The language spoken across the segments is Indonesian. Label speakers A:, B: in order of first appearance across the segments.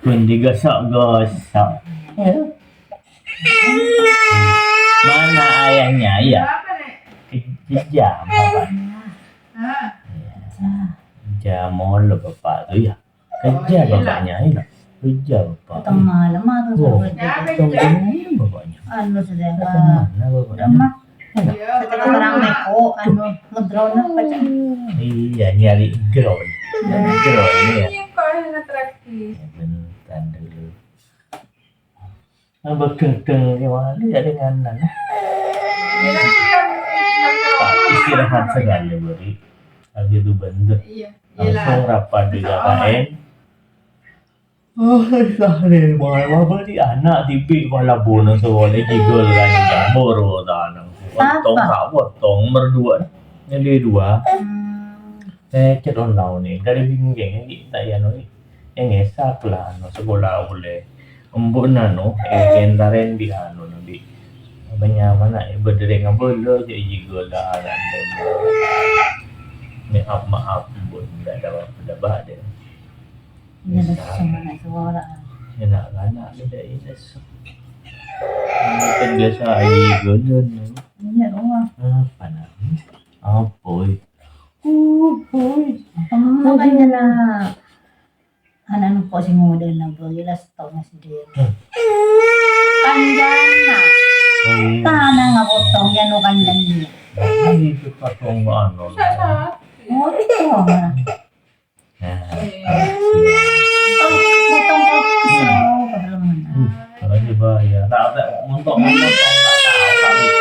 A: pun digosok-gosok. Mana ayahnya ya? Kejam bapaknya. Kejam mulu bapak tuh ya. Kejam bapaknya ya. Kejam bapak.
B: Datang malam atau
A: Tunggu bapaknya.
B: Ano sudah
A: Mana bapaknya?
B: lemah. Setelah orang neko, ngedraw na pa dyan.
A: Iya, nyari ground. Ground ya. Bentar dulu. Bekeng-keng gimana ya dengan nana? Istirahat sekali beri. Lagi itu bentuk. Langsung rapat di KKN. Oh, sahne malah beri anak tibi malah bonus sekolah gigol kan jambor tanang. Potong berdua. Jadi dua. Saya cerita nih dari bingung ni tak ya no. Yang esak lah no sekolah boleh. Umbuna no, kentaren di anu nabi. Banyak mana berdiri ngabolo jadi gigol lah dan maaf bun dah dah ada.
B: Yan na sama na sa wala.
A: Anak-anak beda ini so. Biasa aja gigol no.
B: Yan o.
A: Apa nak? Apoy.
B: Ang kanya na ano po si model na po, ilas taon na si Dear. Kanyan na. Kana nga po tong yan o kanyan niya.
A: Ay, itu patong ano.
B: O, ito nga. Butong ko kasi o, padala mo na.
A: Kalau dibayar, tak untuk memotong tak tahu kali.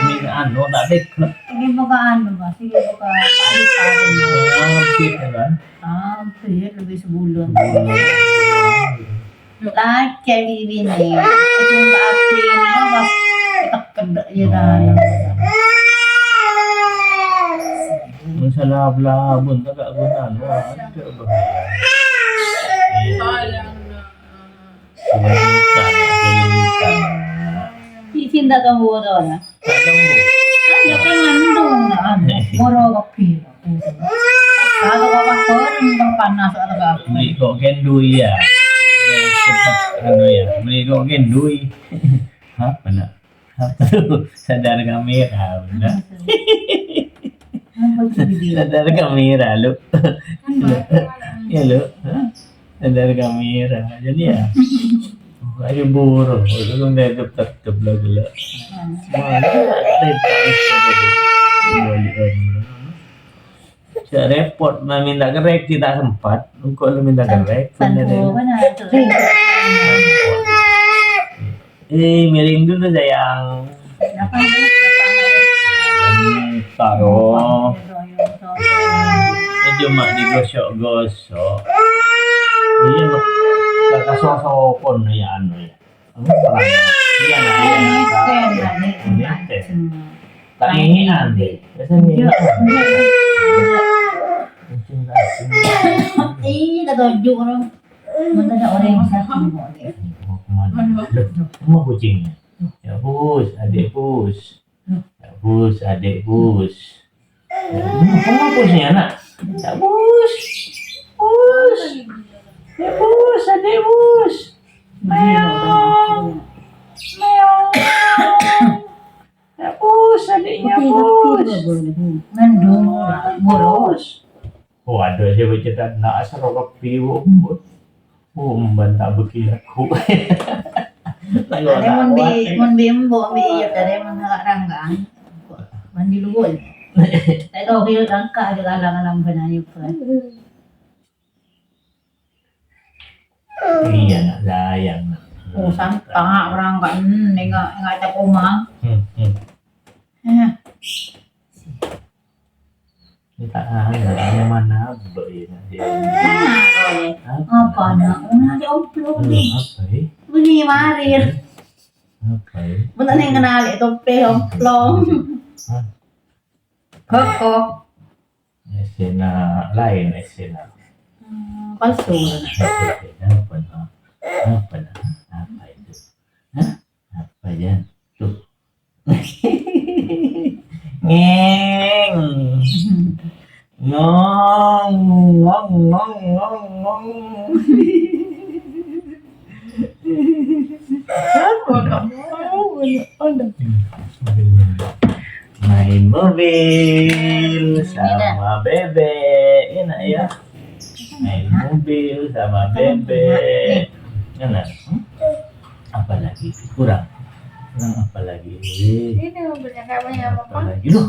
A: Ini anu tak dekat.
B: Sige mo ka ano ba? Sige mo ka paalis sa akin mo.
A: Hampir kan.
B: Hampir, lebih sebulan. Lahat kaya libin eh. Ito yung ka-api niya, mas itakada yun na.
A: Masalah belabun tak guna no. Ada bahaya. Kelintan.
B: Isinda ka mo doon ah.
A: Tak tahu.
B: Ano ka nga nandun na ano? Moro ka pira. Kalau ka pa ko, ang panas at ka.
A: Beli kok gendui ya. Cepat anu ya. Beli kok gendui. Apa nak? Sadar kamera benar. Sadar kamera lu. Ya lu. Sadar kamera. Jadi ya. Ayo burung. Itu kan dia tetap lagi lah. Mana saya repot minta kerek tidak sempat. Kok lu minta kerek?
B: Santo ka na.
A: Miring dulu sayang. Taruh. Cuma digosok-gosok. Iya, kakak sosokon ya anu ya. Terang. Iya nah. Tak inginan deh. Biasanya.
B: Nagaudyok ko rin. Manda na orang sa akin mo.
A: Semua kucingnya. Ya bus, adik bus. Ya bus, adik bus. Kamu busnya nak? Ya bus. Bus. Ya bus, adik bus. Meong. Meong. Ya bus, adiknya bus.
B: Nandun, boros.
A: Oh, ada siapa cerita nak asal orang piu umbut. Umban tak berkiraku.
B: Ada mon bimbo, may iyot ada mon nakaranggang. Mandi lugol. Tayo kayo rangka, ada kalangan ba na yun pa.
A: Iya nak sayang nak.
B: Usan tanga orang kan, nga ta kumang.
A: Kita ada mana beri dia.
B: Apa na? Una di upload ni.
A: Apa eh?
B: Beli marir.
A: Apa eh?
B: Buta na yung kanali, itong plong. Koko.
A: Esena lain esena.
B: Palsu.
A: Apa nah? Apa nah? Apa itu? Hah? Apa ya? Tuh. Ngeng. Ngong ngong ngong ngong ngong. sama bebek, enak ya. Main mobil sama bebek, enak. Apa lagi? Kurang apa lagi?
C: Ini mobilnya kayak punya
A: Apa
C: papa.
A: lagi? Loh,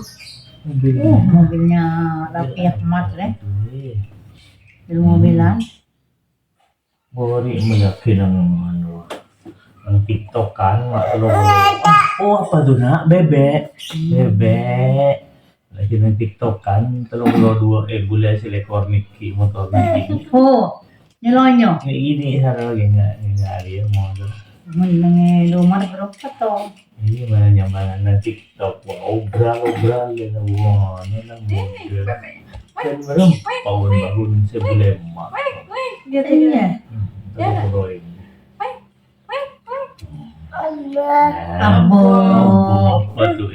A: mobilnya.
B: Mobilnya Raffi Ahmad deh. Di mobilan.
A: Bori meyakin ang TikTok kan, mak lo. Oh apa tuh nak? Bebek, bebek. Lagi nang TikTok kan, telung lo dua gula selekor Niki motor Niki.
B: Oh, nyelonyo.
A: Ini sarang lagi nggak dia mau tuh.
B: Mengenai rumah berapa toh?
A: Ini mana nyambangan nang TikTok, wah obral ya wah, nana model. Dan belum bangun sebulan mak.
C: Dia tidur.
B: Iya.
A: Terus
B: Abo.
A: apa tuh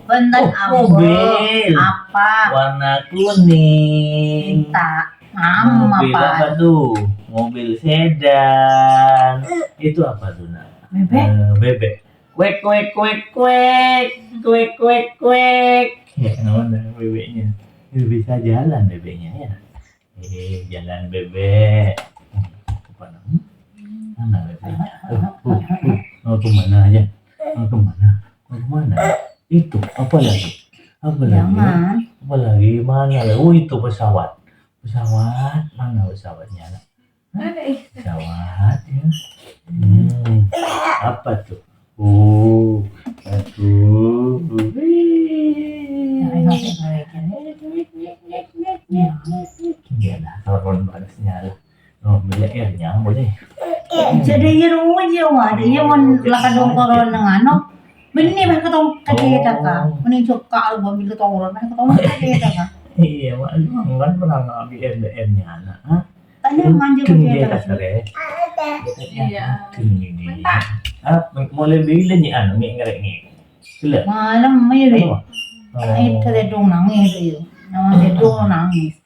B: Bentar abo.
A: mobil
B: Apa?
A: warna kuning.
B: Tak.
A: Mobil
B: apa?
A: apa tuh? Mobil sedan. Itu apa tuh nak?
B: Bebek.
A: Bebek. Kuek kuek kuek kuek kuek kuek kuek. Ya mana bebeknya? Bisa jalan bebeknya ya. Jalan bebek. Apa namanya? Mana bebeknya? Mau kemana aja? Mau kemana? Mau kemana? Itu apa lagi? Apa lagi?
B: Jangan.
A: Apa lagi? Mana lagi? Oh itu pesawat. Pesawat mana pesawatnya? Nak?
C: Ada
A: Pesawat ya. Apa tuh? Oh, satu. Ya lah, turun balasnya lah. Oh, bila airnya boleh.
B: Jadi rumah je wah, dia mon lakadong koron ng ano. Bini ba katong kadeta ka? Muni ka albo bil toron ba katong kadeta ka?
A: Iya, mak kan pernah ngambil MBM-nya anak. Hah?
B: Tanya manja
A: Keng
B: kadeta
A: dia
B: ka.
A: kasar ya.
C: Iya.
A: Keng ini. Ah, mulai bila ni anu ngerek. Sila.
B: Malam may ri.
A: Ano?
B: Ay tade dong nangis yo. Naman de dong nangis.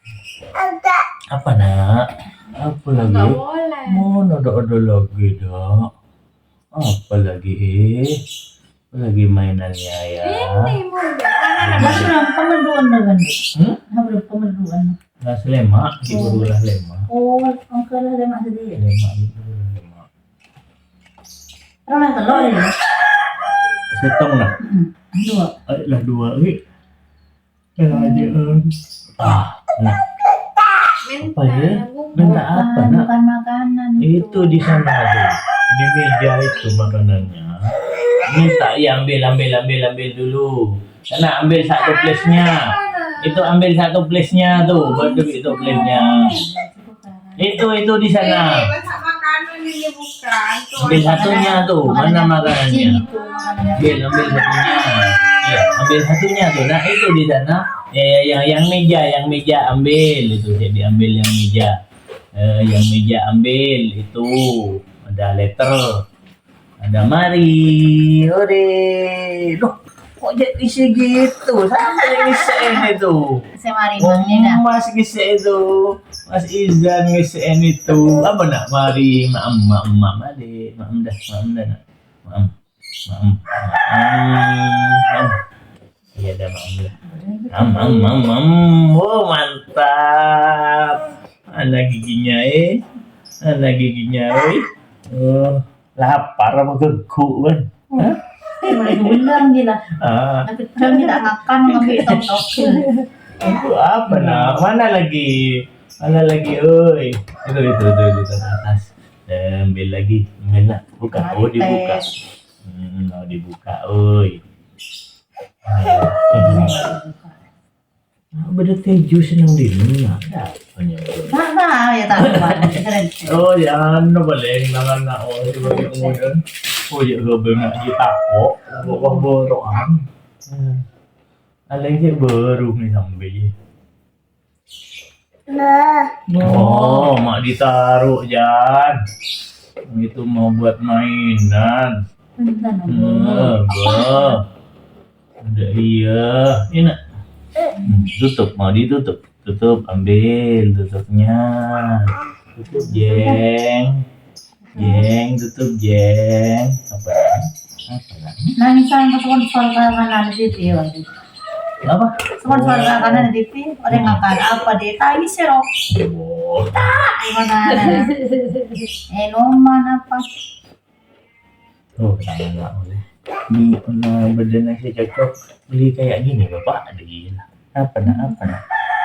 A: Apa nak? Apa lagi?
C: Nggak boleh.
A: Mana ada lagi dah? Apa lagi? Apa lagi mainannya ya?
C: Ini mobil. Mana ada
B: Mas ram pamaduan na gani.
A: Hmm?
B: Habro pamaduan.
A: Nggak selema, ibu lah lema.
B: Oh, ang kala de mas de.
A: Lema itu lema.
B: Pero na talo rin.
A: Setong lah.
B: Dua.
A: Lah dua ni. Yang aja. Nah,
C: minta.
A: apa ya?
C: Bubur.
A: Minta apa nak?
B: Bukan makanan
A: Itu di sana tuh. Di meja itu makanannya. Minta ya ambil dulu. Karena ambil satu place-nya. Itu ambil satu place-nya tuh, baru itu place-nya. Itu di sana.
C: Masak makanan ini bukan. Tuh,
A: Ambil satunya tuh, mana makanannya? Ambil satunya. Ya, ambil satunya tuh. Nah, itu di sana. Yang meja ambil itu. Jadi ambil yang meja. Yang meja ambil itu. Ada letter. Ada mari. Ore. Loh, kok jadi segitu? Sampai ngesein itu.
B: Si Marimang nila.
A: Mas ngisi itu, Mas Izan ngisiin itu. Apa nak? Mari, maam ade, maam dah nak. Maam. Iya dah maam dah. Maam. Oh mantap. Anak giginya Oh, lapar apa geguk kan? Hah?
B: Belang nila. Napitran nila akan ngambil tok-tok.
A: Itu apa nak? Mana lagi? Oi. Itu di atas. Ambil lagi. Ambil nak. Buka. Oh dibuka. Oh dibuka. Oi. Beda keju senang dini ada.
B: Mana ya tahu ba?
A: Oh yan, nabaleng nangan na oh sebagai kemudian. Oh ya gabel nak di tako. Kok boroan. Aleng sih baru nih sampai. Oh, mak ditaruh Jan. Itu mau buat mainan. Udah iya. Ini tutup, mau ditutup. Tutup, ambil tutupnya. Tutup tutup jeng. Apa lagi?
B: Nanisan ko sa konsolidasi dito yun.
A: Apa?
B: Sponsor makanan di TV, orang makan apa deh? Tahu sih roh.
A: Oh,
B: Ay makanan. Noman apa?
A: oh jangan lah boleh. Di badan nasi cocok beli kayak gini bapak, gila. Apa nak?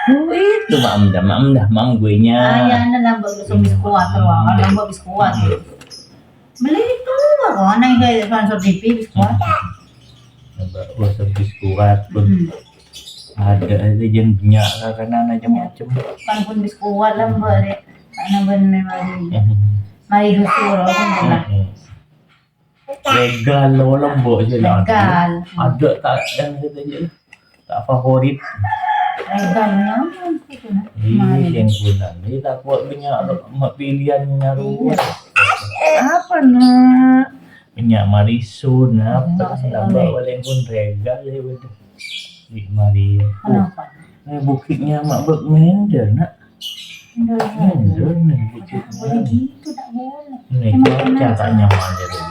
A: Oh itu mam dah, gue nya.
B: Ayan na lang bagus sa biskuat, ruangan lang ba biskuat. Beli itu ako, anay kayo sponsor TV biskuat.
A: Coba usah biskuat pun ada aja yang banyak karena macam-macam.
B: Kan pun biskuat lang ba deh. Ano ba na may dusuro kung wala.
A: Legal lembut je lah.
B: Legal.
A: Ada tak yang kita je tak favorit.
B: Legal naman. Ito na.
A: Ini yang guna. Ini tak buat banyak pilihan nyaru.
B: Apa na?
A: Minyak marisun apa
B: Nggak,
A: tambah paling pun regal ya betul. Di Maria.
B: Ano pa?
A: Bukitnya mak bek mender nak. Mender nih bukitnya.
B: Boleh gitu, tak boleh.
A: Nih
B: Emang
A: cara nyaman jadi.